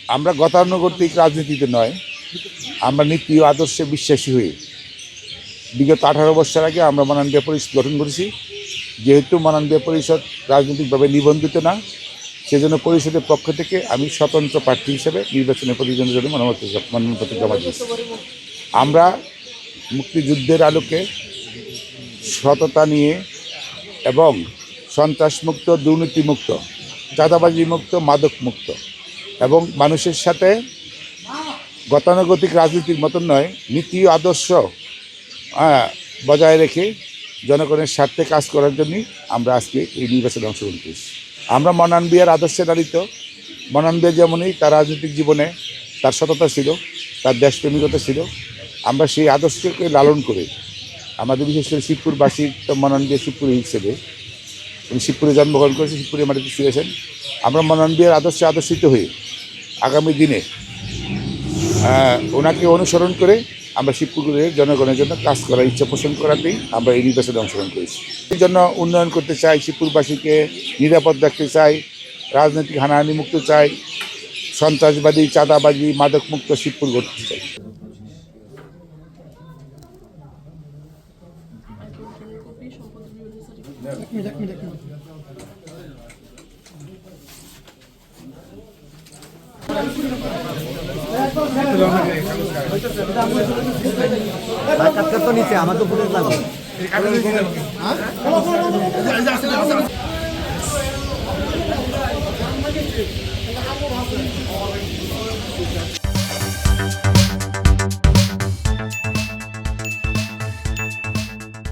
আমরা গতানুগতিক রাজনীতিতে নয়, আমরা নীতি ও আদর্শে বিশ্বাসী হয়ে বিগত 18 বছর আগে আমরা মনান্দিয়া পরিষদ গঠন করেছি। যেহেতু মনান্দিয়া পরিষদ রাজনৈতিকভাবে নিবন্ধিত না, সেজন্য পরিষদের পক্ষ থেকে আমি স্বতন্ত্র প্রার্থী হিসেবে নির্বাচনে প্রতিদ্বন্দ্বিতার জন্য মনোনয়নপত্র জমা দিয়েছি। আমরা মুক্তিযুদ্ধের আলোকে সততা নিয়ে এবং সন্ত্রাসমুক্ত, দুর্নীতিমুক্ত, চাঁদাবাজি মুক্ত, মাদক মুক্ত এবং মানুষের সাথে গতানুগতিক রাজনীতির মতন নয়, নীতি ও আদর্শ বজায় রেখে জনগণের স্বার্থে কাজ করার জন্যই আমরা আজকে এই নির্বাচনে অংশগ্রহণ করেছি। আমরা মনান বিয়ার আদর্শে দাঁড়িত। মনান বিয়া যেমনই তার রাজনৈতিক জীবনে তার সততা ছিল, তার দেশপ্রেমিকতা ছিল, আমরা সেই আদর্শকে লালন করে আমাদের বিশেষ করে শিবপুরবাসীর তো মনান বিয়া শিবপুর হিসেবে উনি শিবপুরে জন্মগ্রহণ করেছেন, শিবপুরের মাটিতে শুয়েছেন। আমরা মনান বিয়ার আদর্শে আদর্শিত হয়ে আগামী দিনে ওনাকে অনুসরণ করে আমরা শিবপুরের জনগণের জন্য কাজ করার ইচ্ছা পোষণ করাতেই আমরা এই নির্বাচনে অংশগ্রহণ করেছি। এই জন্য উন্নয়ন করতে চাই, শিবপুরবাসীকে নিরাপদ রাখতে চাই, রাজনৈতিক হানাহানি মুক্ত চাই, সন্ত্রাসবাদী, চাঁদাবাজি, মাদক মুক্ত শিবপুর করতে চাই। তো নিচে আমার তো পুরো লাগবে।